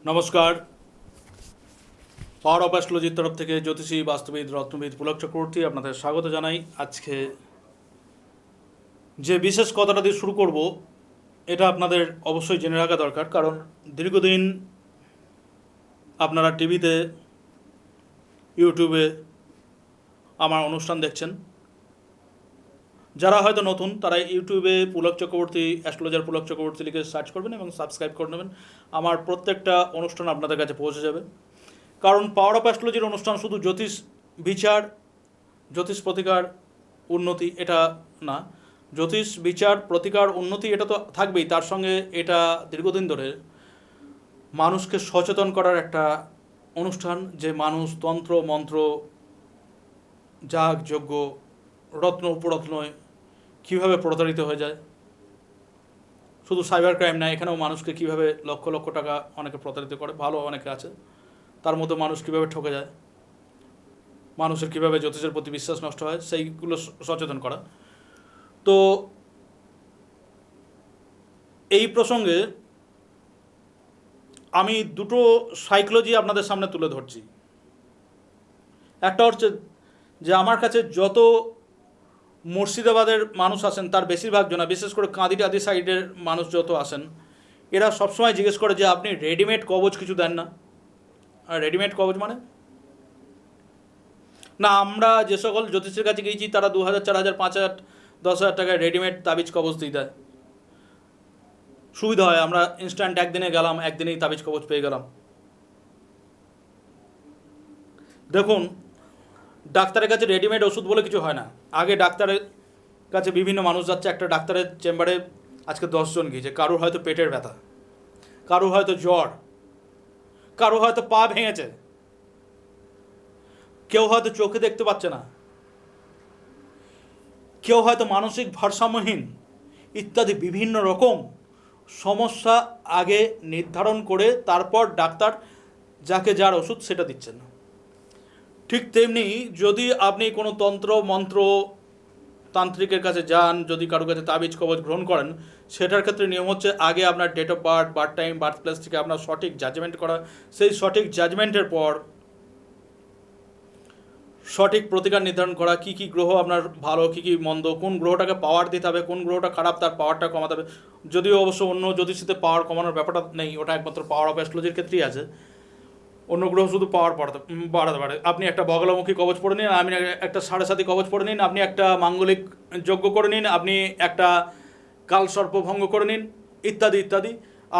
নমস্কার। Power of অ্যাস্ট্রোলজির তরফ থেকে জ্যোতিষী বাস্তুবিদ রত্নবিদ পুলক চক্রবর্তী আপনাদের স্বাগত জানাই। আজকে যে বিশেষ কথাটা দিয়ে শুরু করব, এটা আপনাদের অবশ্যই জেনে রাখা দরকার, কারণ দীর্ঘদিন আপনারা টিভিতে, ইউটিউবে আমার অনুষ্ঠান দেখছেন। যারা হয়তো নতুন, তারা ইউটিউবে পুলক চক্রবর্তী, অ্যাস্ট্রোলজার পুলক চক্রবর্তী লিখে সার্চ করবেন এবং সাবস্ক্রাইব করে নেবেন। আমার প্রত্যেকটা অনুষ্ঠান আপনাদের কাছে পৌঁছে যাবে। কারণ পাওয়ার অফ অ্যাস্ট্রোলজির অনুষ্ঠান শুধু জ্যোতিষ বিচার, জ্যোতিষ প্রতিকার, উন্নতি এটা না। জ্যোতিষ বিচার, প্রতিকার, উন্নতি এটা তো থাকবেই, তার সঙ্গে এটা দীর্ঘদিন ধরে মানুষকে সচেতন করার একটা অনুষ্ঠান, যে মানুষ তন্ত্র মন্ত্র, যাগ যজ্ঞ, রত্ন উপরত্নয় কীভাবে প্রতারিত হয়ে যায়। শুধু সাইবার ক্রাইম না, এখানেও মানুষকে কীভাবে লক্ষ লক্ষ টাকা অনেকে প্রতারিত করে, ভালো অনেকে আছে, তার মধ্যে মানুষ কীভাবে ঠকে যায়, মানুষের কীভাবে জ্যোতিষের প্রতি বিশ্বাস নষ্ট হয়, সেইগুলো সচেতন করা। তো এই প্রসঙ্গে আমি দুটো সাইকোলজি আপনাদের সামনে তুলে ধরছি। একটা হচ্ছে যে আমার কাছে যত মুর্শিদাবাদের মানুষ আসেন, তার বেশিরভাগ জনা, বিশেষ করে কাঁদি টাদি সাইডের মানুষ যত আসেন, এরা সবসময় জিজ্ঞেস করে যে আপনি রেডিমেড কবচ কিছু দেন না। আর রেডিমেড কবচ মানে না, আমরা যে সকল জ্যোতিষের কাছে গিয়েছি তারা 2000, 4000, 5000, 10,000 টাকায় রেডিমেড তাবিজ কবচ দিয়ে দেয়। সুবিধা হয়, আমরা ইনস্ট্যান্ট একদিনে গেলাম, একদিনেই তাবিজ কবচ পেয়ে গেলাম। দেখুন, ডাক্তারের কাছে রেডিমেড ওষুধ বলে কিছু হয় না। আগে ডাক্তারের কাছে বিভিন্ন মানুষ যাচ্ছে, একটা ডাক্তারের চেম্বারে আজকে 10 জন গিয়েছে। কারোর হয়তো পেটের ব্যথা, কারোর হয়তো জ্বর, কারোর হয়তো পা ভেঙেছে, কেউ হয়তো চোখে দেখতে পাচ্ছে না, কেউ হয়তো মানসিক ভারসাম্যহীন, ইত্যাদি বিভিন্ন রকম সমস্যা আগে নির্ধারণ করে তারপর ডাক্তার যাকে যার ওষুধ সেটা দিচ্ছেন। ঠিক তেমনি যদি আপনি কোনো তন্ত্র মন্ত্র তান্ত্রিকের কাছে যান, যদি কারোর কাছে তাবিজ কবচ গ্রহণ করেন, সেটার ক্ষেত্রে নিয়ম হচ্ছে আগে আপনার date of birth, birth time, birth place থেকে আপনার সঠিক জাজমেন্ট করা। সেই সঠিক জাজমেন্টের পর সঠিক প্রতিকার নির্ধারণ করা, কী কী গ্রহ আপনার ভালো, কী কী মন্দ, কোন গ্রহটাকে পাওয়ার দিতে হবে, কোন গ্রহটা খারাপ, তার পাওয়ারটা কমাতে হবে। যদিও অবশ্য অন্য জ্যোতিষীতে পাওয়ার কমানোর ব্যাপারটা নেই, ওটা একমাত্র পাওয়ার অফ অ্যাস্ট্রোলজির ক্ষেত্রেই আছে। অন্য গ্রহ শুধু পাওয়ার বাড়াতে পারে। আপনি একটা বগলামুখী কবচ পড়ে নিন, আপনি একটা 7.5 কবচ পড়ে নিন, আপনি একটা মাঙ্গলিক যজ্ঞ করে নিন, আপনি একটা কালসর্প ভঙ্গ করে নিন, ইত্যাদি ইত্যাদি।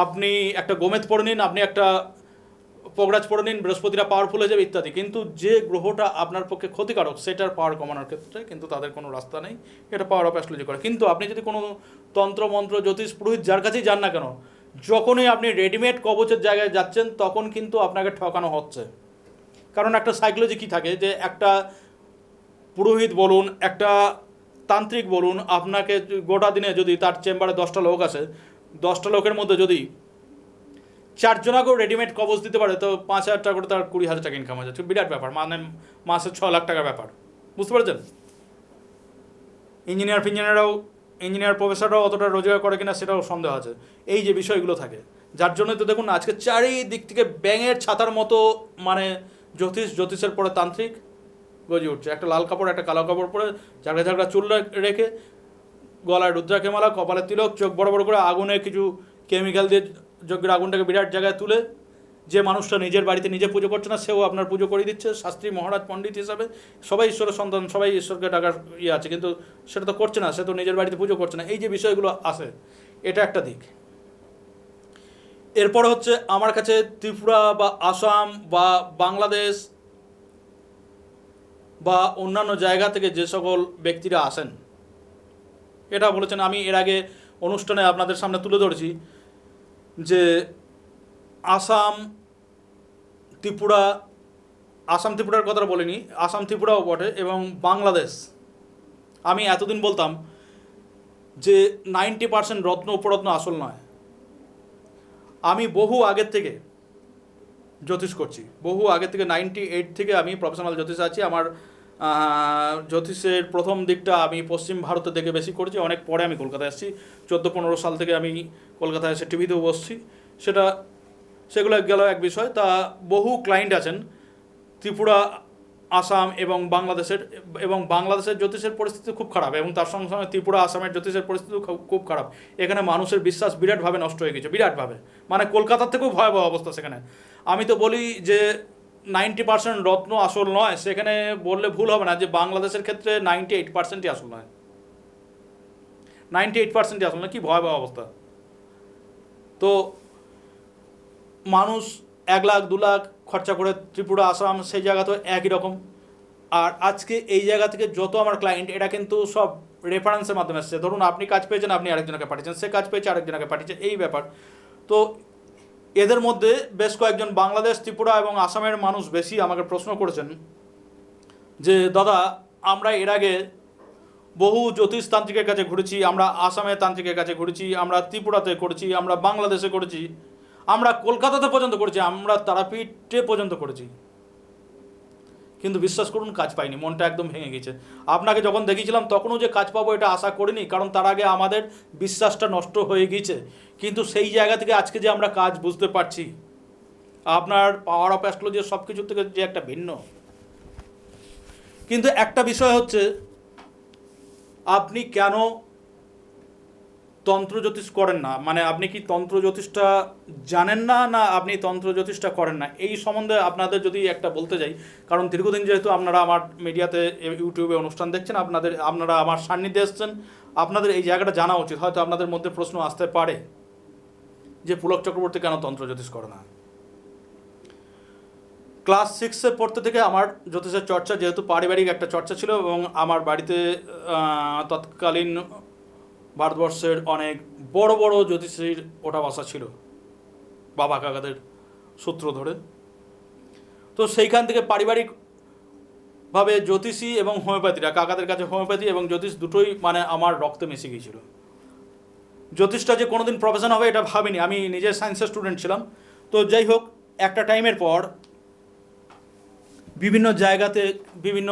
আপনি একটা গোমেদ পড়ে নিন, আপনি একটা পগরাজ পড়ে নিন, বৃহস্পতিরা পাওয়ারফুল হয়ে যাবে, ইত্যাদি। কিন্তু যে গ্রহটা আপনার পক্ষে ক্ষতিকারক সেটার পাওয়ার কমানোর ক্ষেত্রে কিন্তু তাদের কোনো রাস্তা নেই। এটা পাওয়ার অফ অ্যাস্ট্রোলজি করে। কিন্তু আপনি যদি কোনো তন্ত্র মন্ত্র জ্যোতিষ পুরোহিত যার কাছেই যান না কেন, যখনই আপনি রেডিমেড কবচের জায়গায় যাচ্ছেন তখন কিন্তু আপনাকে ঠকানো হচ্ছে। কারণ একটা সাইকোলজি কী থাকে, যে একটা পুরোহিত বলুন, একটা তান্ত্রিক বলুন, আপনাকে গোটা দিনে যদি তার চেম্বারে 10টা লোক আসে, 10টা লোকের মধ্যে যদি 4 জনাকেও রেডিমেড কবচ দিতে পারে, তো 5,000 টাকা করে তার 20,000 টাকা ইনকাম হয়ে যাচ্ছে। বিরাট ব্যাপার, মানে মাসে 6 লাখ টাকার ব্যাপার। বুঝতে পারছেন? ইঞ্জিনিয়ার প্রফেসররাও অতটা রোজগার করে কিনা সেটাও সন্দেহ আছে। এই যে বিষয়গুলো থাকে, যার জন্য তো দেখুন আজকে চারিদিক থেকে ব্যাঙের ছাতার মতো, মানে জ্যোতিষের পরে তান্ত্রিক গজে উঠছে। একটা লাল কাপড়, একটা কালো কাপড় পরে, ঝাঁকড়া ঝাঁকড়া চুল রেখে, গলায় রুদ্রাক্ষী মালা, কপালে তিলক, চোখ বড় বড় করে, আগুনে কিছু কেমিক্যাল দিয়ে যজ্ঞের আগুনটাকে বিরাট জায়গায় তুলে, যে মানুষটা নিজের বাড়িতে নিজে পুজো করছে না সেও আপনার পুজো করে দিচ্ছে শাস্ত্রী মহারাজ পণ্ডিত হিসাবে। সবাই ঈশ্বরের সন্তান, সবাই ঈশ্বরকে ডাকার আছে, কিন্তু সেটা তো করছে না, সে তো নিজের বাড়িতে পুজো করছে না। এই যে বিষয়গুলো আসে, এটা একটা দিক। এরপর হচ্ছে আমার কাছে ত্রিপুরা বা আসাম বা বাংলাদেশ বা অন্যান্য জায়গা থেকে যে সকল ব্যক্তিরা আসেন, এটা বলেছেন, আমি এর আগে অনুষ্ঠানে আপনাদের সামনে তুলে ধরেছি যে আসাম ত্রিপুরার কথা বলিনি, আসাম ত্রিপুরাও বটে, এবং বাংলাদেশ। আমি এতদিন বলতাম যে 90% রত্ন উপরত্ন আসল নয়। আমি বহু আগের থেকে জ্যোতিষ করছি, বহু আগের থেকে 98 থেকে আমি প্রফেশনাল জ্যোতিষ আছি। আমার জ্যোতিষের প্রথম দিকটা আমি পশ্চিম ভারতের দিকে বেশি করেছি, অনেক পরে আমি কলকাতায় এসেছি। 14-15 সাল থেকে আমি কলকাতায় এসে টিভিতেও বসছি। সেটা সেগুলো গেল এক বিষয়। তা বহু ক্লায়েন্ট আছেন ত্রিপুরা, আসাম এবং বাংলাদেশের জ্যোতিষের পরিস্থিতি খুব খারাপ, এবং তার সঙ্গে সঙ্গে ত্রিপুরা আসামের জ্যোতিষের পরিস্থিতি খুব খারাপ। এখানে মানুষের বিশ্বাস বিরাটভাবে নষ্ট হয়ে গেছে, বিরাটভাবে, মানে কলকাতার থেকেও ভয়াবহ অবস্থা সেখানে। আমি তো বলি যে 90% রত্ন আসল নয়, সেখানে বললে ভুল হবে না যে বাংলাদেশের ক্ষেত্রে 98%ই আসল নয়, 98%ই আসল নয়। কি ভয়াবহ অবস্থা! তো মানুষ 1 লাখ 2 লাখ খরচা করে ত্রিপুরা, আসাম, সেই জায়গা তো একই রকম। আর আজকে এই জায়গা থেকে যত আমার ক্লায়েন্ট, এটা কিন্তু সব রেফারেন্সের মাধ্যমে আসছে। ধরুন আপনি কাজ পেয়েছেন, আপনি আরেকজনকে পাঠিয়েছেন, সে কাজ পেয়েছে আরেকজনকে পাঠিয়েছে, এই ব্যাপার। তো এদের মধ্যে বেশ কয়েকজন বাংলাদেশ, ত্রিপুরা এবং আসামের মানুষ বেশি আমাকে প্রশ্ন করেছেন যে দাদা, আমরা এর আগে বহু জ্যোতিষ তান্ত্রিকের কাছে ঘুরেছি, আমরা আসামের তান্ত্রিকের কাছে ঘুরেছি, আমরা ত্রিপুরাতে করেছি, আমরা বাংলাদেশে করেছি, আমরা কলকাতাতে পর্যন্ত করেছি, আমরা তারাপীঠে পর্যন্ত করেছি, কিন্তু বিশ্বাস করুন কাজ পাইনি। মনটা একদম ভেঙে গেছে। আপনাকে যখন দেখিয়েছিলাম তখনও যে কাজ পাবো এটা আশা করিনি, কারণ তার আগে আমাদের বিশ্বাসটা নষ্ট হয়ে গিয়েছে। কিন্তু সেই জায়গা থেকে আজকে যে আমরা কাজ বুঝতে পারছি, আপনার পাওয়ার অফ অ্যাস্ট্রোলজি সব কিছুর থেকে যে একটা ভিন্ন। কিন্তু একটা বিষয় হচ্ছে, আপনি কেন তন্ত্র জ্যোতিষ করেন না, মানে আপনি কি তন্ত্র জ্যোতিষটা জানেন না, না আপনি তন্ত্র জ্যোতিষটা করেন না, এই সম্বন্ধে আপনাদের যদি একটা বলতে যাই। কারণ দীর্ঘদিন যেহেতু আপনারা আমার মিডিয়াতে, ইউটিউবে অনুষ্ঠান দেখছেন, আপনারা আমার সান্নিধ্যে এসছেন, আপনাদের এই জায়গাটা জানা উচিত। হয়তো আপনাদের মধ্যে প্রশ্ন আসতে পারে যে পুলক চক্রবর্তী কেন তন্ত্র জ্যোতিষ করে না। ক্লাস 6-এ পড়তে থেকে আমার জ্যোতিষের চর্চা, যেহেতু পারিবারিক একটা চর্চা ছিল, এবং আমার বাড়িতে তৎকালীন ভারতবর্ষের অনেক বড় বড় জ্যোতিষীর ওঠা বসা ছিল বাবা কাকাদের সূত্র ধরে। তো সেইখান থেকে পারিবারিকভাবে জ্যোতিষী এবং হোমিওপ্যাথিরা, কাকাদের কাছে হোমিওপ্যাথি এবং জ্যোতিষ দুটোই মানে আমার রক্তে মিশে গিয়েছিল। জ্যোতিষটা যে কোনোদিন প্রফেশন হবে এটা ভাবিনি, আমি নিজের সায়েন্সের স্টুডেন্ট ছিলাম। তো যাই হোক, একটা টাইমের পর বিভিন্ন জায়গাতে বিভিন্ন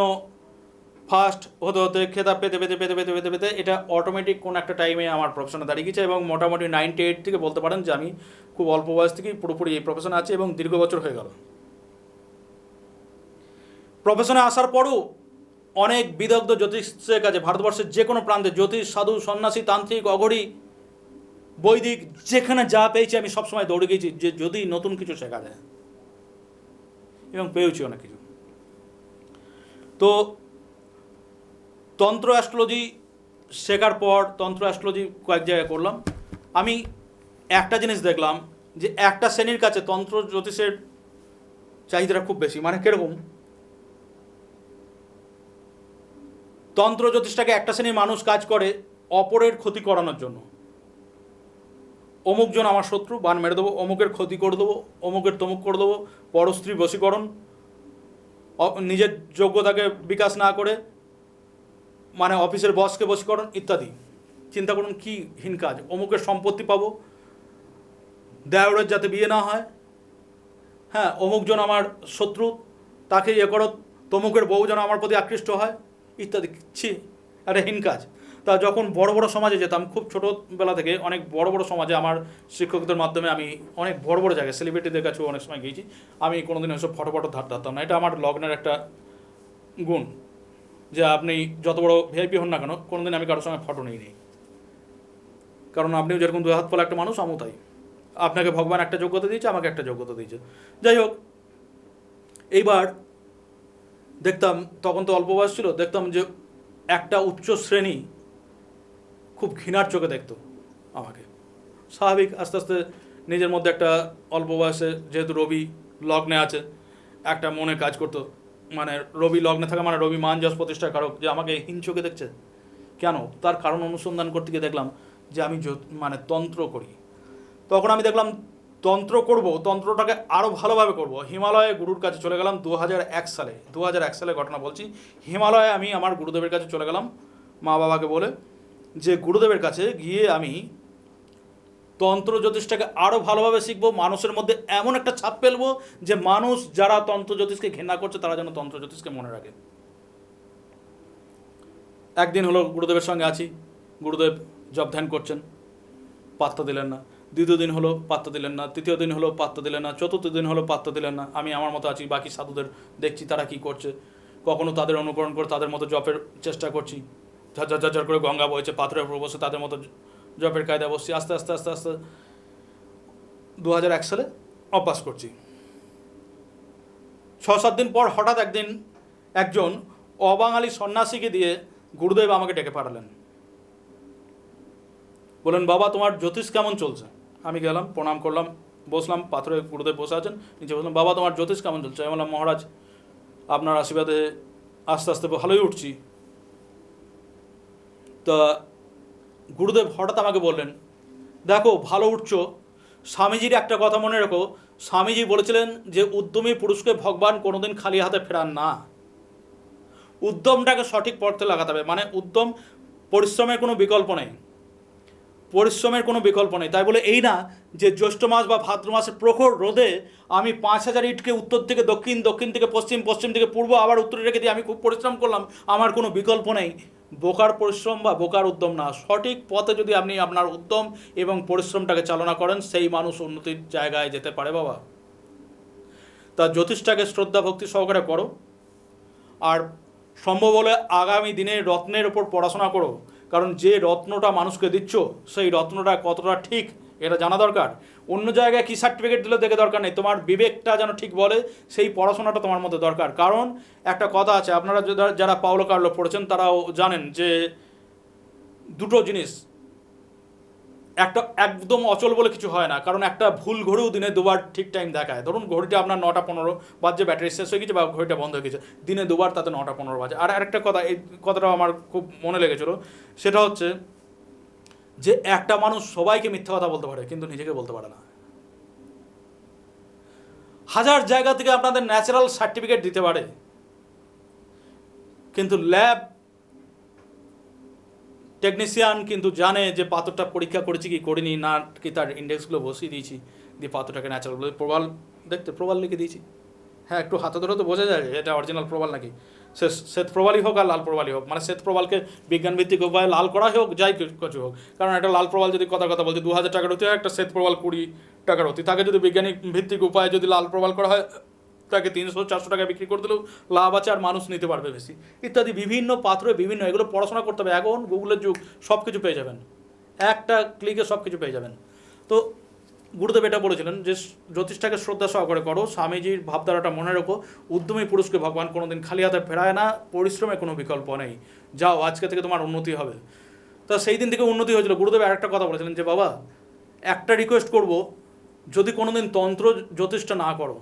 ফার্স্ট হতে হতে খেতাব পেতে পেতে পেতে পেতে পেতে পেতে এটা অটোমেটিক কোন একটা টাইমে আমার প্রফেশনে দাঁড়িয়ে গেছে, এবং মোটামুটি 98 থেকে বলতে পারেন যে আমি খুব অল্প বয়স থেকেই পুরোপুরি এই প্রফেশনে আছি, এবং দীর্ঘ বছর হয়ে গেল। প্রফেশনে আসার পরও অনেক বিদগ্ধ জ্যোতিষের কাছে, ভারতবর্ষের যে কোনো প্রান্তে জ্যোতিষ, সাধু, সন্ন্যাসী, তান্ত্রিক, অঘরী, বৈদিক, যেখানে যা পেয়েছি আমি সবসময় দৌড়ে গেছি যে যদি নতুন কিছু শেখা যায়, এবং পেয়েছি অনেক কিছু। তো তন্ত্র অ্যাস্ট্রোলজি শেখার পর, তন্ত্র অ্যাস্ট্রোলজি কয়েক জায়গায় করলাম, আমি একটা জিনিস দেখলাম যে একটা শ্রেণীর কাছে তন্ত্র জ্যোতিষের চাহিদাটা খুব বেশি। মানে কিরকম, তন্ত্র জ্যোতিষটাকে একটা শ্রেণীর মানুষ কাজ করে অপরের ক্ষতি করানোর জন্য। অমুকজন আমার শত্রু, বান মেরে দেবো, অমুকের ক্ষতি করে দেবো, অমুকের তমুক করে দেবো, পরস্ত্রী বশীকরণ, নিজের যোগ্যতাকে বিকাশ না করে মানে অফিসের বসকে বশীকরণ ইত্যাদি। চিন্তা করুন কি হীন কাজ। অমুকের সম্পত্তি পাবো, দেওরের যাতে বিয়ে না হয়, হ্যাঁ, অমুকজন আমার শত্রু, তাকে ইয়ে করো, তমুকের বউ যেন আমার প্রতি আকৃষ্ট হয় ইত্যাদি। ছি, একটা হীন কাজ। তা যখন বড় বড় সমাজে যেতাম, খুব ছোটোবেলা থেকে অনেক বড় বড় সমাজে আমার শিক্ষকদের মাধ্যমে আমি অনেক বড় বড় জায়গায় সেলিব্রিটিদের কাছেও অনেক সময় গিয়েছি। আমি কোনোদিন ওইসব ফটো ধার ধারতাম না। এটা আমার লগ্নের একটা গুণ, যে আপনি যত বড় ভিআইপি হন না কেন, কোনোদিন আমি কারোর সঙ্গে ফটো নিই। কারণ আপনিও যেরকম 2 হাত পলা একটা মানুষ, আমিও তাই। আপনাকে ভগবান একটা যোগ্যতা দিয়েছে, আমাকে একটা যোগ্যতা দিয়েছে। যাই হোক, এইবার দেখতাম, তখন তো অল্প বয়স ছিল, দেখতাম যে একটা উচ্চ শ্রেণী খুব ঘৃণার চোখে দেখতো আমাকে। স্বাভাবিক, আস্তে আস্তে নিজের মধ্যে একটা অল্প বয়সে, যেহেতু রবি লগ্নে আছে, একটা মনে কাজ করতো, মানে রবি লগ্নে থাকা মানে রবি মান যশ প্রতিষ্ঠার কারক, যে আমাকে হীন চোখে দেখছে কেন। তার কারণ অনুসন্ধান করতে গিয়ে দেখলাম যে আমি মানে তন্ত্র করি। তখন আমি দেখলাম তন্ত্র করব, তন্ত্রটাকে আরও ভালোভাবে করব। হিমালয়ে গুরুর কাছে চলে গেলাম 2001 সালে। 2001 সালে ঘটনা বলছি। হিমালয়ে আমি আমার গুরুদেবের কাছে চলে গেলাম মা বাবাকে বলে, যে গুরুদেবের কাছে গিয়ে আমি তন্ত্র জ্যোতিষটাকে আরও ভালোভাবে শিখবো, মানুষের মধ্যে এমন একটা ছাপ ফেলবো যে মানুষ যারা তন্ত্র জ্যোতিষকে ঘৃণা করছে তারা যেন তন্ত্র জ্যোতিষকে মনে রাখে। একদিন হলো গুরুদেবের সঙ্গে আছি, গুরুদেব জপ ধ্যান করছেন, পাত্তা দিলেন না। দ্বিতীয় দিন হলো পাত্তা দিলেন না, তৃতীয় দিন হলো পাত্তা দিলেন না, চতুর্থ দিন হলো পাত্তা দিলেন না। আমি আমার মতো আছি, বাকি সাধুদের দেখছি তারা কি করছে, কখনো তাদের অনুকরণ করে তাদের মতো জপের চেষ্টা করছি, ঝরঝর ঝরঝর করে গঙ্গা বইছে, পাথরের উপর বসে তাদের মতো জপের কায়দা বসছি। আস্তে আস্তে আস্তে আস্তে 2001 সালে অভ্যাস করছি। 6-7 দিন পর হঠাৎ একদিন একজন অবাঙালি সন্ন্যাসীকে দিয়ে গুরুদেব আমাকে ডেকে পাঠালেন। বললেন, বাবা তোমার জ্যোতিষ কেমন চলছে? আমি গেলাম, প্রণাম করলাম, বসলাম, পাথরে গুরুদেব বসে আছেন, নিচে বললাম, বাবা তোমার জ্যোতিষ কেমন চলছে? আমি বললাম, মহারাজ আপনার আশীর্বাদে আস্তে আস্তে ভালোই উঠছি। তা গুরুদেব হঠাৎ আমাকে বললেন, দেখো ভালো উঠছো, স্বামীজির একটা কথা মনে রেখো, স্বামীজি বলেছিলেন যে উদ্যমী পুরুষকে ভগবান কোনোদিন খালি হাতে ফেরান না। উদ্যমটাকে সঠিক পথে লাগাতে হবে, মানে উদ্যম, পরিশ্রমের কোনো বিকল্প নেই, পরিশ্রমের কোনো বিকল্প নেই। তাই বলে এই না যে জ্যৈষ্ঠ মাস বা ভাদ্র মাসের প্রখর রোদে আমি 5000 ইটকে উত্তর থেকে দক্ষিণ, দক্ষিণ থেকে পশ্চিম, পশ্চিম থেকে পূর্ব আবার উত্তরে রেখে দিয়ে আমি খুব পরিশ্রম করলাম, আমার কোনো বিকল্প নেই। বোকার পরিশ্রম বা বোকার উদ্যম না, সঠিক পথে যদি আপনি আপনার উদ্যম এবং পরিশ্রমটাকে চালনা করেন, সেই মানুষ উন্নতির জায়গায় যেতে পারে বাবা। তা জ্যোতিষটাকে শ্রদ্ধা ভক্তি সহকারে করো, আর সম্ভব হলে আগামী দিনে রত্নের ওপর পড়াশোনা করো, কারণ যে রত্নটা মানুষকে দিচ্ছ সেই রত্নটা কতটা ঠিক এটা জানা দরকার। অন্য জায়গায় কী সার্টিফিকেট দিলে দেখে দরকার নেই, তোমার বিবেকটা যেন ঠিক বলে সেই পড়াশোনাটা তোমার মধ্যে দরকার। কারণ একটা কথা আছে, আপনারা যারা পাওলো কার্লো পড়েছেন তারাও জানেন যে দুটো জিনিস, একটা একদম অচল বলে কিছু হয় না, কারণ একটা ভুল ঘড়িও দিনে দুবার ঠিক টাইম দেখায়। ধরুন ঘড়িটা আপনার 9:15 বাজে, ব্যাটারি শেষ হয়ে গেছে বা ঘড়িটা বন্ধ হয়ে গেছে, দিনে দুবার তাতে 9:15 বাজে। আর আরেকটা কথা, এই কথাটাও আমার খুব মনে লেগেছিল, সেটা হচ্ছে যে একটা মানুষ সবাইকে মিথ্যা কথা বলতে পারে কিন্তু নিজেকে বলতে পারে না। হাজার জায়গা থেকে আপনাদের ন্যাচারাল সার্টিফিকেট দিতে পারে, কিন্তু ল্যাব টেকনিশিয়ান কিন্তু জানে যে পাথরটা পরীক্ষা করেছি কি করিনি, না কি তার ইন্ডেক্সগুলো বসিয়ে দিয়েছি, দিয়ে পাথরটাকে ন্যাচারাল বলে প্রবাল দেখতে প্রবাল লিখে দিয়েছি। হ্যাঁ, একটু হাতে ধরে তো বোঝা যায় এটা অরিজিনাল প্রবাল নাকি। শ্বেত প্রবালই হোক আর লাল প্রবালই হোক, মানে শ্বেত প্রবালকে বিজ্ঞানভিত্তিক উপায়ে লাল করা হোক, যাই কিছু হোক। কারণ একটা লাল প্রবাল যদি কথা বলছে 2000 টাকার হতে হয়, একটা শ্বেত প্রবাল 20 টাকার হতে, তাকে যদি বিজ্ঞানিক ভিত্তিক উপায়ে যদি লাল প্রবাল করা হয়, তাকে 300-400 টাকায় বিক্রি করে দিলেও লাভ আছে, আর মানুষ নিতে পারবে বেশি, ইত্যাদি। বিভিন্ন পাত্রে বিভিন্ন, এগুলো পড়াশোনা করতে হবে। এখন গুগলের যুগ, সব কিছু পেয়ে যাবেন, একটা ক্লিকে সব কিছু পেয়ে যাবেন। তো গুরুদেব এটা বলেছিলেন যে জ্যোতিষটাকে শ্রদ্ধা সহকারে করো, স্বামীজির ভাবধারাটা মনে রেখো, উদ্যমী পুরুষকে ভগবান কোনোদিন খালি হাতে ফেরায় না, পরিশ্রমে কোনো বিকল্প নেই, যাও আজকে থেকে তোমার উন্নতি হবে। তা সেই দিন থেকে উন্নতি হয়েছিল। গুরুদেব আরেকটা কথা বলেছিলেন যে বাবা একটা রিকোয়েস্ট করব, যদি কোনোদিন তন্ত্র জ্যোতিষটা না করো,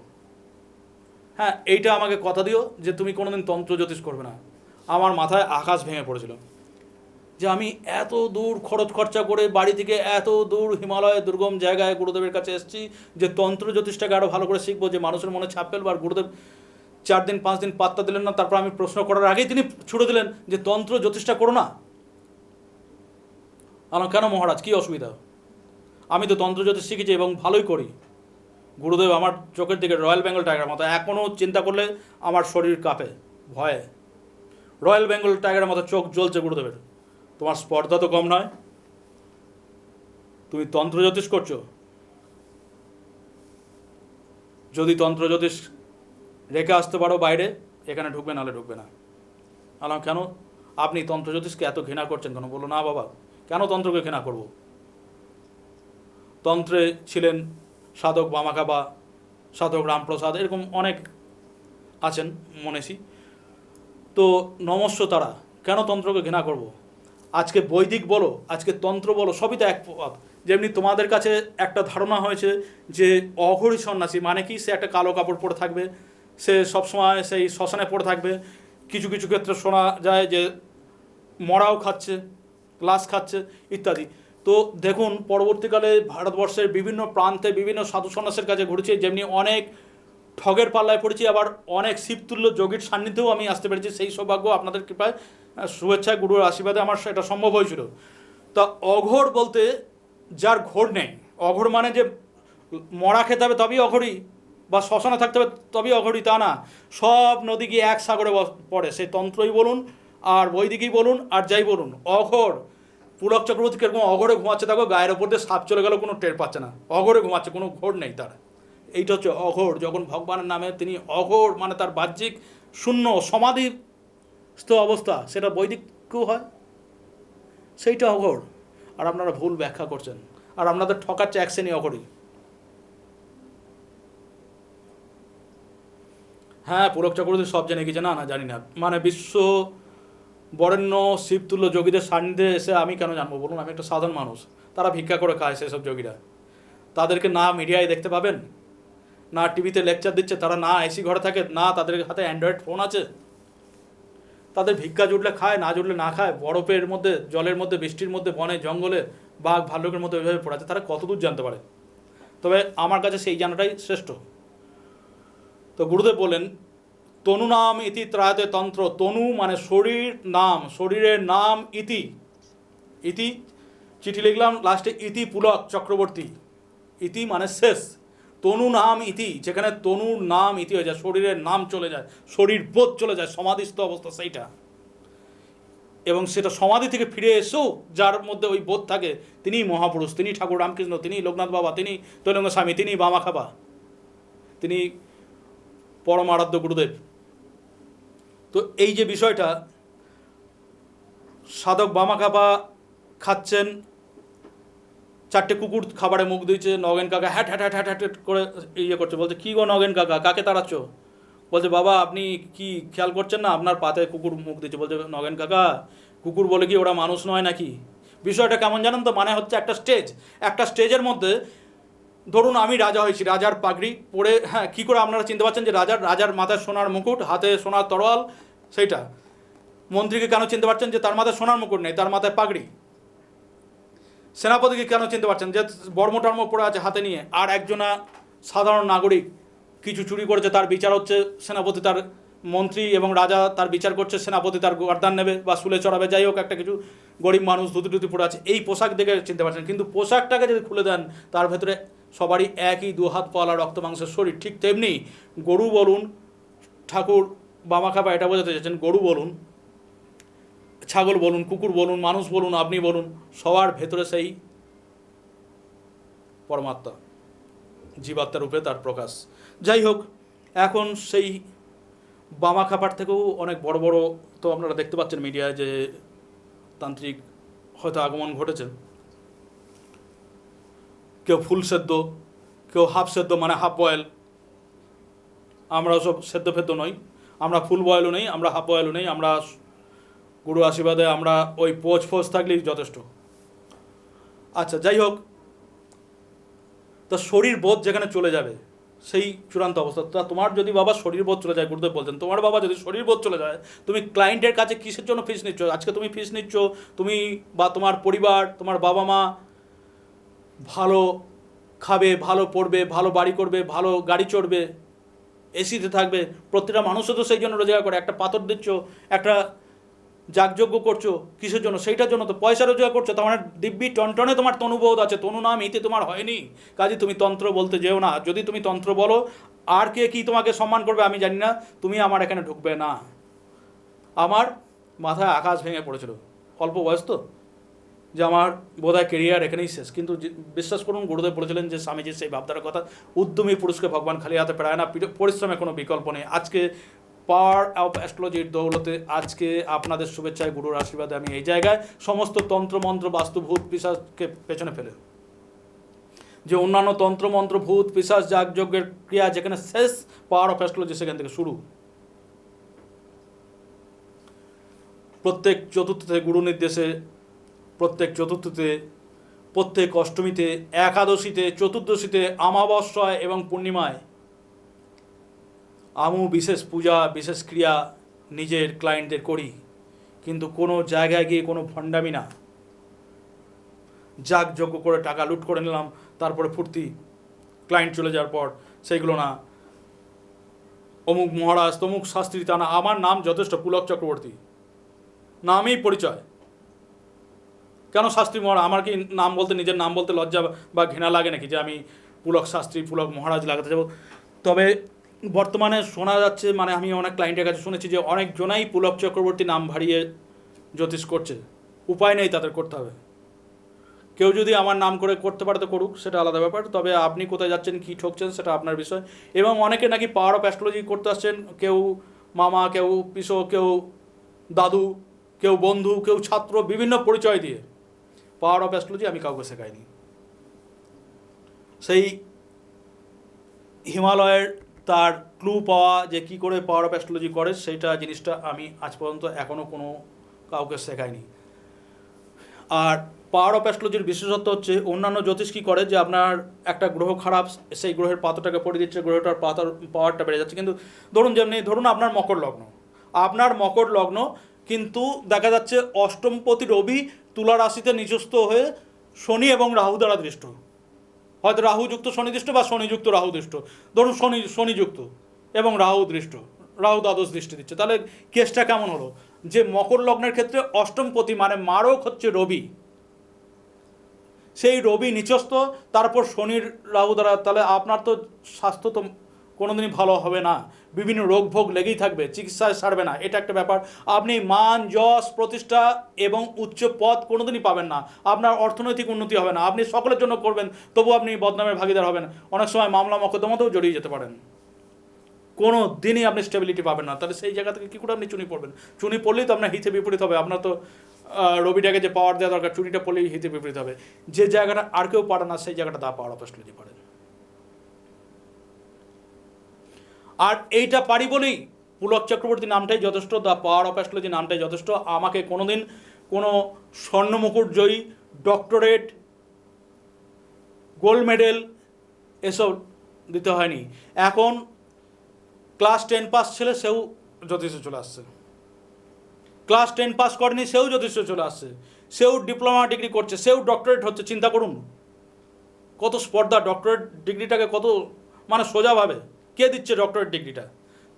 হ্যাঁ এইটা আমাকে কথা দিও যে তুমি কোনোদিন তন্ত্র জ্যোতিষ করবে না। আমার মাথায় আকাশ ভেঙে পড়েছিল যে আমি এত দূর খরচ খরচা করে বাড়ি থেকে এত দূর হিমালয়ের দুর্গম জায়গায় গুরুদেবের কাছে এসেছি যে তন্ত্র জ্যোতিষটাকে আরও ভালো করে শিখবো, যে মানুষের মনে ছাপ ফেলবো। আর গুরুদেব 4 দিন 5 দিন পাত্তা দিলেন না, তারপর আমি প্রশ্ন করার আগেই তিনি ছুড়ে দিলেন যে তন্ত্র জ্যোতিষটা করো না। আমার কেন মহারাজ, কী অসুবিধা? আমি তো তন্ত্র জ্যোতিষ শিখেছি এবং ভালোই করি। গুরুদেব আমার চোখের দিকে রয়্যাল বেঙ্গল টাইগার মতো, এখনও চিন্তা করলে আমার শরীর কাঁপে ভয়ে। রয়্যাল বেঙ্গল টাইগারের মতো চোখ জ্বলছে গুরুদেবের। তোমার স্পর্ধা তো কম নয়, তুমি তন্ত্র জ্যোতিষ করছো, যদি তন্ত্র জ্যোতিষ রেখে আসতে পারো বাইরে, এখানে ঢুকবে, নাহলে ঢুকবে না। আলাম কেন আপনি তন্ত্র জ্যোতিষকে এত ঘৃণা করছেন কেন? বলো না বাবা, কেন তন্ত্রকে ঘৃণা করব? তন্ত্রে ছিলেন সাধক বামাকা বা সাধক রামপ্রসাদ, এরকম অনেক আছেন মনীষী, তো নমস্য তারা, কেন তন্ত্রকে ঘৃণা করব? আজকে বৈদিক বলো, আজকে তন্ত্র বলো, সবই তো এক পথ। যেমনি তোমাদের কাছে একটা ধারণা হয়েছে যে অঘরী সন্ন্যাসী মানে কি, সে একটা কালো কাপড় পরে থাকবে, সে সবসময় সেই শ্মশানে পড়ে থাকবে, কিছু কিছু ক্ষেত্রে শোনা যায় যে মরাও খাচ্ছে, ক্লাস খাচ্ছে ইত্যাদি। তো দেখুন পরবর্তীকালে ভারতবর্ষের বিভিন্ন প্রান্তে বিভিন্ন সাধু সন্ন্যাসের কাছে ঘুরেছি, যেমনি অনেক ঠগের পাল্লায় পড়েছি, আবার অনেক শিবতুল্য যোগীর সান্নিধ্যেও আমি আসতে পেরেছি। সেই সৌভাগ্য আপনাদের কৃপায়, শুভেচ্ছায়, গুরুর আশীর্বাদে আমার এটা সম্ভব হয়েছিল। তা অঘোর বলতে যার ঘোর নেই, অঘোর মানে যে মরা খেতে হবে তবেই অঘোরী, বা শ্মশানে থাকতে হবে তবেই অঘোরী, তা না। সব নদী গিয়ে এক সাগরে পড়ে, সে তন্ত্রই বলুন আর বৈদিকই বলুন আর যাই বলুন, অঘোর পুলক চক্রবর্তী কিরকম অঘরে ঘুমাচ্ছে, দেখো গায়ের ওপর দিয়ে সাপ চলে গেল, কোনো টের পাচ্ছে না, অঘরে ঘুমাচ্ছে, কোনো ঘোর নেই তার। এইটা হচ্ছে অঘোর। যখন ভগবানের নামে তিনি অঘোর, মানে তার বাহ্যিক শূন্য সমাধিস্থ অবস্থা, সেটা বৈদিকও হয়, সেইটা অঘোর। আর আপনারা ভুল ব্যাখ্যা করছেন, আর আপনাদের ঠকাচ্ছে এক শ্রেণী অঘোরই। হ্যাঁ, পুলক চক্রবর্তী সব জেনে গেছে, না না জানি না, মানে বিশ্ব বরেণ্য শিবতুল্য যোগীদের সান্নিধ্যে এসে আমি কেন জানবো বলুন? আমি একটা সাধারণ মানুষ, তারা ভিক্ষা করে খায় সেসব যোগীরা, তাদেরকে না মিডিয়ায় দেখতে পাবেন, না টিভিতে লেকচার দিচ্ছে, তারা না এসি ঘরে থাকে, না তাদের হাতে অ্যান্ড্রয়েড ফোন আছে, তাদের ভিক্ষা জুটলে খায়, না জুটলে না খায়, বরফের মধ্যে, জলের মধ্যে, বৃষ্টির মধ্যে, বনে জঙ্গলে, বাঘ ভাল্লুকের মধ্যে ওইভাবে পড়ে আছে, তারা কতদূর জানতে পারে? তবে আমার কাছে সেই জানাটাই শ্রেষ্ঠ। তো গুরুদেব বলেন, তনু নাম ইতি ত্রায়তে তন্ত্র। তনু মানে শরীর, নাম শরীরের নাম, ইতি, ইতি চিঠি লিখলাম লাস্টে ইতি পুলক চক্রবর্তী, ইতি মানে শেষ, তনু নাম ইতি, যেখানে তনুর নাম ইতি হয়ে যায়, শরীরের নাম চলে যায়, শরীর বোধ চলে যায়, সমাধিস্থ অবস্থা সেইটা। এবং সেটা সমাধি থেকে ফিরে এসেও যার মধ্যে ওই বোধ থাকে, তিনিই মহাপুরুষ, তিনি ঠাকুর রামকৃষ্ণ, তিনি লোকনাথ বাবা, তিনি তৈলঙ্গ স্বামী, তিনি বামাখাবা, তিনি পরম আরাধ্য গুরুদেব। তো এই যে বিষয়টা, সাধক বামাখাবা খাচ্ছেন, চারটে কুকুর খাবারে মুখ দিয়েছে, নগেন কাকা হ্যাট হ্যাট হ্যাট হ্যাট হ্যাট করে ইয়ে করছে, বলছে কী গো নগেন কাকা, কাকে তাড়াচ্ছ? বলছে বাবা আপনি কি খেয়াল করছেন না, আপনার পাতে কুকুর মুখ দিচ্ছে। বলছে নগেন কাকা, কুকুর বলে কি ওরা মানুষ নয় নাকি? বিষয়টা কেমন জানেন তো, মানে হচ্ছে একটা স্টেজ, একটা স্টেজের মধ্যে ধরুন আমি রাজা হয়েছি, রাজার পাগড়ি পরে, হ্যাঁ কী করে আপনারা চিনতে পারছেন যে রাজার মাথায় সোনার মুকুট, হাতে সোনার তরোয়াল, সেইটা। মন্ত্রীকে কেন চিনতে পারছেন যে তার মাথায় সোনার মুকুট নেই, তার মাথায় পাগড়ি? সেনাপতিকে কেন চিনতে পারছেন যে বর্ম টর্ম পড়ে আছে হাতে নিয়ে? আর একজনা সাধারণ নাগরিক কিছু চুরি করেছে, তার বিচার হচ্ছে, সেনাপতি তার, মন্ত্রী এবং রাজা তার বিচার করছে, সেনাপতি তার গর্দান নেবে বা শুলে চড়াবে, যাই হোক একটা কিছু, গরিব মানুষ ধুতি টুতি পড়ে আছে, এই পোশাক দেখে চিনতে পারছেন। কিন্তু পোশাকটাকে যদি খুলে দেন, তার ভেতরে সবারই একই দু হাত পালা রক্ত মাংসের শরীর। ঠিক তেমনি গরু বলুন, ঠাকুর বামাখাবা এটা বোঝাতে চাইছেন, গরু বলুন, ছাগল বলুন, কুকুর বলুন, মানুষ বলুন, আপনি বলুন, সবার ভেতরে সেই পরমাত্মা, জীবাত্মা রূপে তার প্রকাশ। যাই হোক, এখন সেই বামাখাপার থেকেও অনেক বড় বড়, তো আপনারা দেখতে পাচ্ছেন মিডিয়ায় যে তান্ত্রিক হয়তো আগমন ঘটেছে, কেউ ফুল সেদ্ধ, কেউ হাফ সেদ্ধ, মানে হাফ বয়েল। আমরা সব সেদ্ধ ফেদ্ধ নই, আমরা ফুল বয়েলও নেই, আমরা হাফ বয়েলও নেই, আমরা গুরু আশীর্বাদে আমরা ওই পোচ ফোচ থাকলেই যথেষ্ট। আচ্ছা যাই হোক, তা শরীর বোধ যেখানে চলে যাবে সেই চূড়ান্ত অবস্থা। তা তোমার যদি বাবা শরীর বোধ চলে যায়, গুরুদেব বলছেন তোমার বাবা যদি শরীর বোধ চলে যায়, তুমি ক্লায়েন্টের কাছে কিসের জন্য ফিস নিচ্ছ? আজকে তুমি ফিস নিচ্ছ, তুমি বা তোমার পরিবার, তোমার বাবা মা ভালো খাবে, ভালো পড়বে, ভালো বাড়ি করবে, ভালো গাড়ি চড়বে, এসিতে থাকবে। প্রত্যেকটা মানুষও তো সেই জন্য রোজগার করে। একটা পাথর দিচ্ছ, একটা যাগযজ্ঞ করছো, কিসের জন্য? সেইটার জন্য তো, পয়সা রোজগার করছো। তার মানে দিব্যি টনটনে তোমার তনুবোধ আছে, তনু নাম ইতি তোমার হয়নি, কাজে তুমি তন্ত্র বলতে যেও না। যদি তুমি তন্ত্র বলো, আর কে কী তোমাকে সম্মান করবে আমি জানি না, তুমি আমার এখানে ঢুকবে না। আমার মাথায় আকাশ ভেঙে পড়েছিল, অল্প বয়স তো, যে আমার বোধহয় কেরিয়ার এখানেই শেষ। কিন্তু বিশ্বাস করুন, গুরুদেব বলেছিলেন যে স্বামীজির সেই ভাবধারার কথা, উদ্যমী পুরুষকে ভগবান খালি হাতে পেড়ায় না, পরিশ্রমে কোনো বিকল্প নেই। আজকে পাওয়ার অফ অ্যাস্ট্রোলজির দৌলতে, আজকে আপনাদের শুভেচ্ছায়, গুরুর আশীর্বাদে আমি এই জায়গায়, সমস্ত তন্ত্রমন্ত্র বাস্তু ভূত পিশাচকে পেছনে ফেলে, যে অন্যান্য তন্ত্রমন্ত্র ভূত পিশাচ যাগযজ্ঞের ক্রিয়া যেখানে শেষ, পাওয়ার অফ অ্যাস্ট্রোলজি সেখান থেকে শুরু। প্রত্যেক চতুর্থীতে গুরু নির্দেশে, প্রত্যেক চতুর্থীতে, প্রত্যেক অষ্টমীতে, একাদশীতে, চতুর্দশীতে, অমাবস্যায় এবং পূর্ণিমায় আমু বিশেষ পূজা, বিশেষ ক্রিয়া নিজের ক্লায়েন্টদের করি। কিন্তু কোনো জায়গায় গিয়ে কোনো ভণ্ডামি না, যাগযজ্ঞ করে টাকা লুট করে নিলাম, তারপরে ফুর্তি, ক্লায়েন্ট চলে যাওয়ার পর সেইগুলো না। অমুক মহারাজ, তমুক শাস্ত্রী, তা না। আমার নাম যথেষ্ট, পুলক চক্রবর্তী, নামেই পরিচয়। কেন শাস্ত্রী মহারাজ? আমার কি নাম বলতে, নিজের নাম বলতে লজ্জা বা ঘৃণা লাগে নাকি যে আমি পুলক শাস্ত্রী, পুলক মহারাজ লাগাতে যাব? তবে বর্তমানে শোনা যাচ্ছে, মানে আমি অনেক ক্লায়েন্টের কাছে শুনেছি যে অনেকজনাই পুলক চক্রবর্তী নাম ভারিয়ে জ্যোতিষ করছে। উপায় নেই, তাদের করতে হবে। কেউ যদি আমার নাম করে করতে পারে তো করুক, সেটা আলাদা ব্যাপার। তবে আপনি কোথায় যাচ্ছেন, কী ঠকছেন, সেটা আপনার বিষয়। এবং অনেকে নাকি পাওয়ার অফ অ্যাস্ট্রোলজি করতে আসছেন, কেউ মামা, কেউ পিসো, কেউ দাদু, কেউ বন্ধু, কেউ ছাত্র, বিভিন্ন পরিচয় দিয়ে। পাওয়ার অফ অ্যাস্ট্রোলজি আমি কাউকে শেখাইনি। সেই হিমালয়ের তার ক্লু পাওয়া যে কী করে পাওয়ার অফ অ্যাস্ট্রোলজি করে, সেইটা জিনিসটা আমি আজ পর্যন্ত এখনও কোনো কাউকে শেখাইনি। আর পাওয়ার অফ অ্যাস্ট্রোলজির বিশেষত্ব হচ্ছে, অন্যান্য জ্যোতিষ কী করে যে আপনার একটা গ্রহ খারাপ, সেই গ্রহের পাতাটাকে পড়ে দিচ্ছে, গ্রহটার পাওয়ারটা বেড়ে যাচ্ছে। কিন্তু ধরুন আপনার মকর লগ্ন, কিন্তু দেখা যাচ্ছে অষ্টমপতি রবি তুলা রাশিতে নিচস্থ হয়ে শনি এবং রাহু দ্বারা দৃষ্ট, হয়তো রাহুযুক্ত শনিদৃষ্ট বা শনিযুক্ত রাহুদৃষ্ট। ধরুন শনিযুক্ত এবং রাহু দৃষ্ট, রাহু দ্বাদশ দৃষ্টি দিচ্ছে। তাহলে কেসটা কেমন হলো? যে মকর লগ্নের ক্ষেত্রে অষ্টমপতি মানে মারক হচ্ছে রবি, সেই রবি নিচস্থ, তারপর শনির রাহু দ্বারা, তাহলে আপনার তো স্বাস্থ্য তো কোনোদিনই ভালো হবে না, বিভিন্ন রোগ ভোগ লেগেই থাকবে, চিকিৎসায় সারবে না। এটা একটা ব্যাপার। আপনি মান, যশ, প্রতিষ্ঠা এবং উচ্চ পদ কোনোদিনই পাবেন না, আপনার অর্থনৈতিক উন্নতি হবে না। আপনি সকলের জন্য করবেন, তবু আপনি বদনামের ভাগিদার হবেন, অনেক সময় মামলা মকদ্দমাতেও জড়িয়ে যেতে পারেন, কোনো দিনই আপনি স্টেবিলিটি পাবেন না। তাহলে সেই জায়গা থেকে কী করে আপনি চুনি পড়বেন? চুনি পড়লেই তো আপনার হিতে বিপরীত হবে। আপনার তো রবিটাকে যে পাওয়ার দেওয়া দরকার, চুনিটা পড়লেই হিতে বিপরীত হবে। যে জায়গাটা আর কেউ পারে না, সেই জায়গাটা দা পাওয়ার অফ অ্যাস্ট্রোলজি পারে। আর এইটা পারি বলেই পুলক চক্রবর্তী নামটাই যথেষ্ট, দ্য পাওয়ার অফ অ্যাস্ট্রোলজি নামটাই যথেষ্ট। আমাকে কোনোদিন কোনো স্বর্ণমুকুট জয়ী, ডক্টরেট, গোল্ড মেডেল এসব দিতে হয়নি। এখন ক্লাস 10 পাস ছেলে সেও জ্যোতিষে চলে আসছে, ক্লাস 10 পাস করেনি সেও জ্যোতিষে চলে আসছে, সেও ডিপ্লোমা ডিগ্রি করছে, সেও ডক্টরেট হচ্ছে। চিন্তা করুন কত স্পর্ধা! ডক্টরেট ডিগ্রিটাকে কত মানে সোজাভাবে কে দিচ্ছে ডক্টরেট ডিগ্রিটা,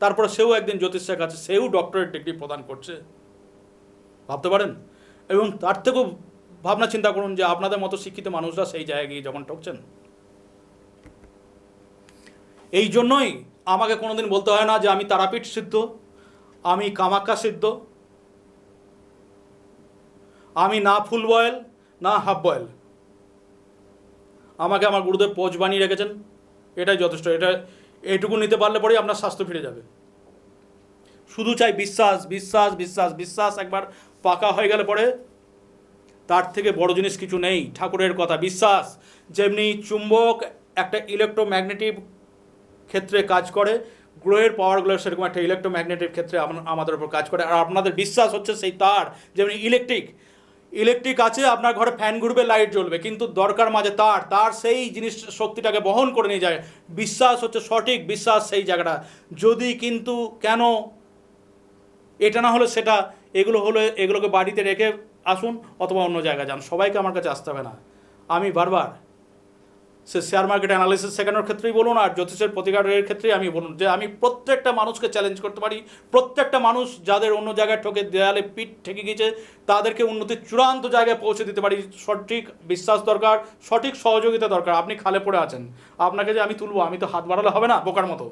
তারপরে সেও একদিন জ্যোতিষ শেখাচ্ছে, সেও ডক্টরেট ডিগ্রি প্রদান করছে। ভাবতে পারেন? এবং তার থেকেও ভাবনা চিন্তা করুন যে আপনাদের মতো শিক্ষিত মানুষরা সেই জায়গায় গিয়ে যখন ঠকছেন। এই জন্যই আমাকে কোনোদিন বলতে হয় না যে আমি তারাপীঠ সিদ্ধ, আমি কামাখ্যা সিদ্ধ, আমি না ফুল বয়েল না হাফ বয়েল। আমাকে আমার গুরুদেব পোজ বানিয়ে রেখেছেন, এটাই যথেষ্ট। এইটুকু নিতে পারলে পরেই আপনার স্বাস্থ্য ফিরে যাবে। শুধু চাই বিশ্বাস, বিশ্বাস, বিশ্বাস, বিশ্বাস। একবার পাকা হয়ে গেলে পরে তার থেকে বড় জিনিস কিছু নেই। ঠাকুরের কথা, বিশ্বাস। যেমনি চুম্বক একটা ইলেকট্রোম্যাগনেটিক ক্ষেত্রে কাজ করে, গ্রহের পাওয়ারগুলো সেরকম একটা ইলেকট্রোম্যাগনেটিক ক্ষেত্রে আমাদের উপর কাজ করে। আর আপনাদের বিশ্বাস হচ্ছে সেই তার, যেমনি ইলেকট্রিক আছে, আপনার ঘরে ফ্যান ঘুরবে, লাইট জ্বলবে, কিন্তু দরকার মাঝে তার সেই জিনিস শক্তিটাকে বহন করে নিয়ে যায়। বিশ্বাস হচ্ছে সঠিক বিশ্বাস, সেই জায়গাটা। যদি কিন্তু কেন, এটা না হলে সেটা, এগুলোকে বাড়িতে রেখে আসুন অথবা অন্য জায়গায় যান, সবাইকে আমার কাছে আসতে হবে না। আমি বারবার সে শেয়ার মার্কেট অ্যানালিসিস শেখানোর ক্ষেত্রেই বলুন আর জ্যোতিষের প্রতিকারের ক্ষেত্রেই আমি বলুন যে আমি প্রত্যেকটা মানুষকে চ্যালেঞ্জ করতে পারি। প্রত্যেকটা মানুষ যাদের অন্য জায়গায় ঠকে দেয়ালে পিঠ ঠেকে গেছে, তাদেরকে উন্নতির চূড়ান্ত জায়গায় পৌঁছে দিতে পারি। সঠিক বিশ্বাস দরকার, সঠিক সহযোগিতা দরকার। আপনি খালে পড়ে আছেন, আপনাকে যে আমি তুলবো, আমি তো হাত বাড়ালে হবে না বোকার মতো।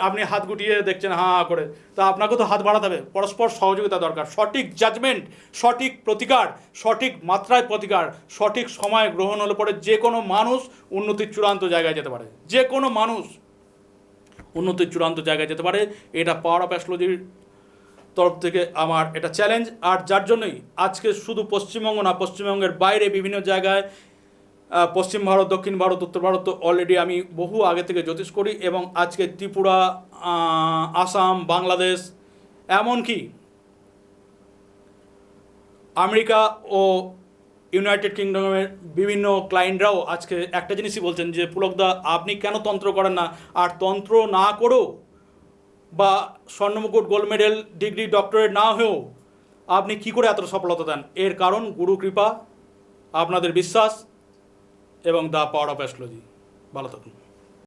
আপনি হাত গুটিয়ে দেখছেন হাঁ করে, তা আপনাকেও তো হাত বাড়াতে হবে। পরস্পর সহযোগিতা দরকার, সঠিক জাজমেন্ট, সঠিক প্রতিকার, সঠিক মাত্রায় প্রতিকার, সঠিক সময় গ্রহণ হলে পরে যে কোনো মানুষ উন্নতির চূড়ান্ত জায়গায় যেতে পারে। যে কোনো মানুষ উন্নতির চূড়ান্ত জায়গায় যেতে পারে। এটা পাওয়ার অফ অ্যাস্ট্রোলজির তরফ থেকে আমার এটা চ্যালেঞ্জ। আর যার জন্যই আজকে শুধু পশ্চিমবঙ্গ না, পশ্চিমবঙ্গের বাইরে বিভিন্ন জায়গায়, পশ্চিম ভারত, দক্ষিণ ভারত, উত্তর ভারত, তো অলরেডি আমি বহু আগে থেকে জ্যোতিষ করি। এবং আজকে ত্রিপুরা, আসাম, বাংলাদেশ, এমনকি আমেরিকা ও ইউনাইটেড কিংডমের বিভিন্ন ক্লায়েন্টরাও আজকে একটা জিনিসই বলছেন যে পুলকদা আপনি কেন তন্ত্র করেন না? আর তন্ত্র না করেও বা স্বর্ণমুকুট, গোল্ড মেডেল, ডিগ্রি, ডক্টরেট না হয়েও আপনি কি করে এত সফলতা দেন? এর কারণ গুরু কৃপা, আপনাদের বিশ্বাস এবং দ্য পাওয়ার অফ অ্যাস্ট্রোলজি। ভালো থাকুন।